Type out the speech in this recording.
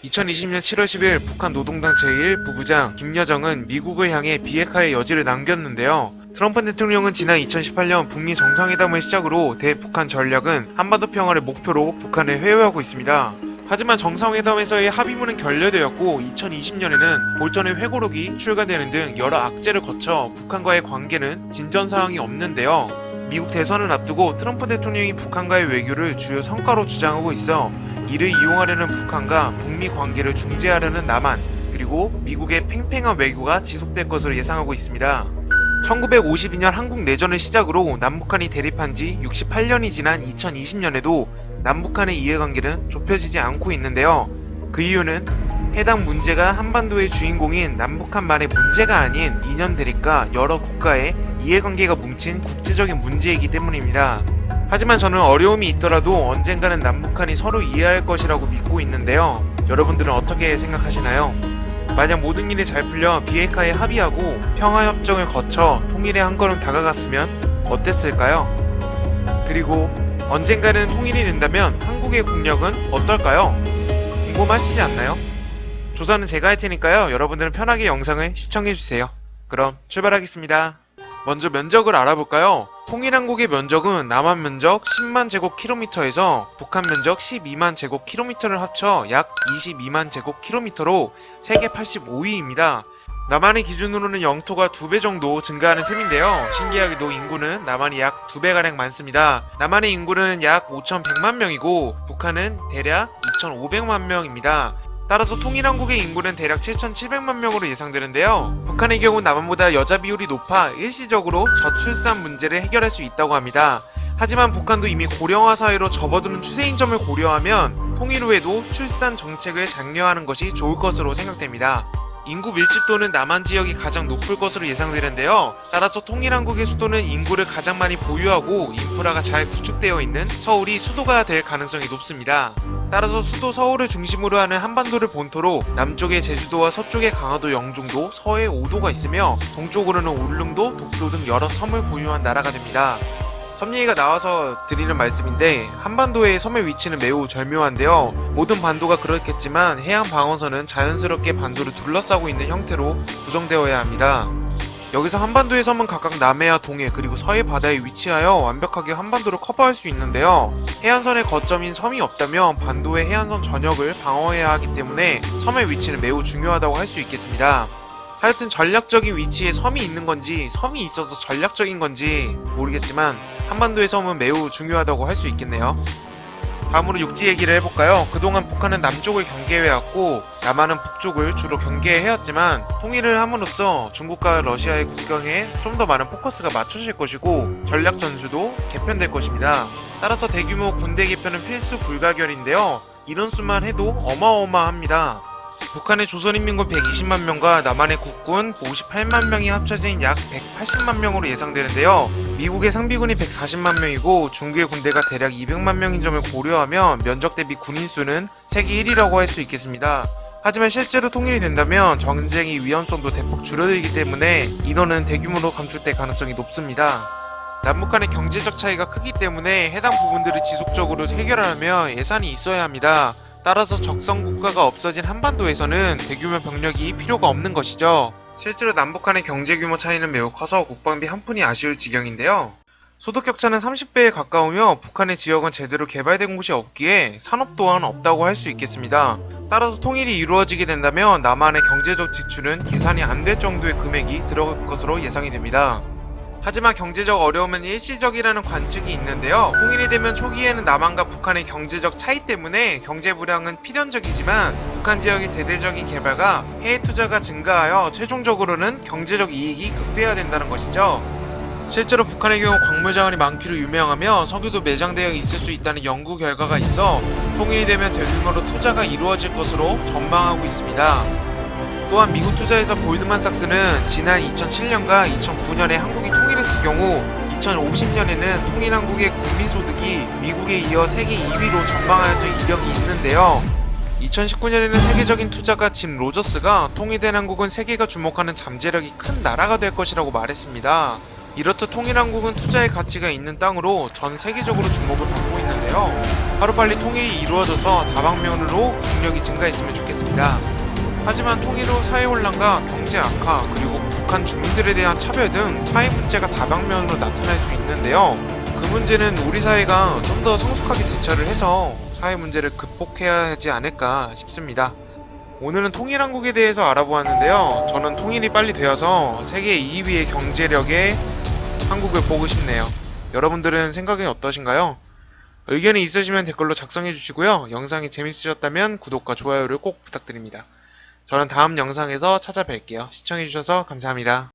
2020년 7월 10일 북한 노동당 제1부부장 김여정은 미국을 향해 비핵화의 여지를 남겼는데요. 트럼프 대통령은 지난 2018년 북미 정상회담을 시작으로 대북한 전략은 한반도 평화를 목표로 북한을 회유하고 있습니다. 하지만 정상회담에서의 합의문은 결렬되었고 2020년에는 볼턴의 회고록이 출간되는 등 여러 악재를 거쳐 북한과의 관계는 진전사항이 없는데요. 미국 대선을 앞두고 트럼프 대통령이 북한과의 외교를 주요 성과로 주장하고 있어 이를 이용하려는 북한과 북미 관계를 중재하려는 남한, 그리고 미국의 팽팽한 외교가 지속될 것으로 예상하고 있습니다. 1952년 한국 내전을 시작으로 남북한이 대립한 지 68년이 지난 2020년에도 남북한의 이해관계는 좁혀지지 않고 있는데요. 그 이유는 해당 문제가 한반도의 주인공인 남북한만의 문제가 아닌 이념 대립과 여러 국가의 이해관계가 뭉친 국제적인 문제이기 때문입니다. 하지만 저는 어려움이 있더라도 언젠가는 남북한이 서로 이해할 것이라고 믿고 있는데요. 여러분들은 어떻게 생각하시나요? 만약 모든 일이 잘 풀려 비핵화에 합의하고 평화협정을 거쳐 통일에 한 걸음 다가갔으면 어땠을까요? 그리고 언젠가는 통일이 된다면 한국의 국력은 어떨까요? 궁금하시지 않나요? 조사는 제가 할 테니까요. 여러분들은 편하게 영상을 시청해주세요. 그럼 출발하겠습니다. 먼저 면적을 알아볼까요? 통일한국의 면적은 남한 면적 10만 제곱킬로미터에서 북한 면적 12만 제곱킬로미터를 합쳐 약 22만 제곱킬로미터로 세계 85위입니다. 남한의 기준으로는 영토가 2배 정도 증가하는 셈인데요. 신기하게도 인구는 남한이 약 2배가량 많습니다. 남한의 인구는 약 5,100만 명이고 북한은 대략 2,500만 명입니다. 따라서 통일한국의 인구는 대략 7,700만 명으로 예상되는데요. 북한의 경우 남한보다 여자 비율이 높아 일시적으로 저출산 문제를 해결할 수 있다고 합니다. 하지만 북한도 이미 고령화 사회로 접어드는 추세인 점을 고려하면 통일 후에도 출산 정책을 장려하는 것이 좋을 것으로 생각됩니다. 인구 밀집도는 남한 지역이 가장 높을 것으로 예상되는데요. 따라서 통일한국의 수도는 인구를 가장 많이 보유하고 인프라가 잘 구축되어 있는 서울이 수도가 될 가능성이 높습니다. 따라서 수도 서울을 중심으로 하는 한반도를 본토로 남쪽에 제주도와 서쪽에 강화도 영종도, 서해에 오도가 있으며 동쪽으로는 울릉도, 독도 등 여러 섬을 보유한 나라가 됩니다. 섬 얘기가 나와서 드리는 말씀인데 한반도의 섬의 위치는 매우 절묘한데요. 모든 반도가 그렇겠지만 해양 방어선은 자연스럽게 반도를 둘러싸고 있는 형태로 구성되어야 합니다. 여기서 한반도의 섬은 각각 남해와 동해 그리고 서해 바다에 위치하여 완벽하게 한반도를 커버할 수 있는데요. 해안선의 거점인 섬이 없다면 반도의 해안선 전역을 방어해야 하기 때문에 섬의 위치는 매우 중요하다고 할 수 있겠습니다. 하여튼 전략적인 위치에 섬이 있는 건지 섬이 있어서 전략적인 건지 모르겠지만 한반도의 섬은 매우 중요하다고 할 수 있겠네요. 다음으로 육지 얘기를 해볼까요? 그동안 북한은 남쪽을 경계해왔고 남한은 북쪽을 주로 경계해왔지만 통일을 함으로써 중국과 러시아의 국경에 좀 더 많은 포커스가 맞춰질 것이고 전략 전술도 개편될 것입니다. 따라서 대규모 군대 개편은 필수 불가결인데요. 이런 수만 해도 어마어마합니다. 북한의 조선인민군 120만 명과 남한의 국군 58만 명이 합쳐진 약 180만 명으로 예상되는데요. 미국의 상비군이 140만 명이고 중국의 군대가 대략 200만 명인 점을 고려하면 면적 대비 군인 수는 세계 1위라고 할 수 있겠습니다. 하지만 실제로 통일이 된다면 전쟁의 위험성도 대폭 줄어들기 때문에 인원은 대규모로 감축될 가능성이 높습니다. 남북한의 경제적 차이가 크기 때문에 해당 부분들을 지속적으로 해결하려면 예산이 있어야 합니다. 따라서 적성 국가가 없어진 한반도에서는 대규모 병력이 필요가 없는 것이죠. 실제로 남북한의 경제 규모 차이는 매우 커서 국방비 한 푼이 아쉬울 지경인데요. 소득 격차는 30배에 가까우며 북한의 지역은 제대로 개발된 곳이 없기에 산업 또한 없다고 할 수 있겠습니다. 따라서 통일이 이루어지게 된다면 남한의 경제적 지출은 계산이 안 될 정도의 금액이 들어갈 것으로 예상이 됩니다. 하지만 경제적 어려움은 일시적이라는 관측이 있는데요. 통일이 되면 초기에는 남한과 북한의 경제적 차이 때문에 경제 불황은 필연적이지만 북한 지역의 대대적인 개발과 해외 투자가 증가하여 최종적으로는 경제적 이익이 극대화된다는 것이죠. 실제로 북한의 경우 광물 자원이 많기로 유명하며 석유도 매장되어 있을 수 있다는 연구 결과가 있어 통일이 되면 대규모로 투자가 이루어질 것으로 전망하고 있습니다. 또한 미국 투자회사 골드만삭스는 지난 2007년과 2009년에 한국이 통일했을 경우 2050년에는 통일한국의 국민소득이 미국에 이어 세계 2위로 전망하여진 이력이 있는데요. 2019년에는 세계적인 투자가 짐 로저스가 통일된 한국은 세계가 주목하는 잠재력이 큰 나라가 될 것이라고 말했습니다. 이렇듯 통일한국은 투자의 가치가 있는 땅으로 전 세계적으로 주목을 받고 있는데요. 있는데요. 하루빨리 통일이 이루어져서 다방면으로 국력이 증가했으면 좋겠습니다. 하지만 통일 후 사회 혼란과 경제 악화, 그리고 북한 주민들에 대한 차별 등 사회 문제가 다방면으로 나타날 수 있는데요. 그 문제는 우리 사회가 좀 더 성숙하게 대처를 해서 사회 문제를 극복해야 하지 않을까 싶습니다. 오늘은 통일한국에 대해서 알아보았는데요. 저는 통일이 빨리 되어서 세계 2위의 경제력의 한국을 보고 싶네요. 여러분들은 생각이 어떠신가요? 의견이 있으시면 댓글로 작성해 주시고요. 영상이 재밌으셨다면 구독과 좋아요를 꼭 부탁드립니다. 저는 다음 영상에서 찾아뵐게요. 시청해주셔서 감사합니다.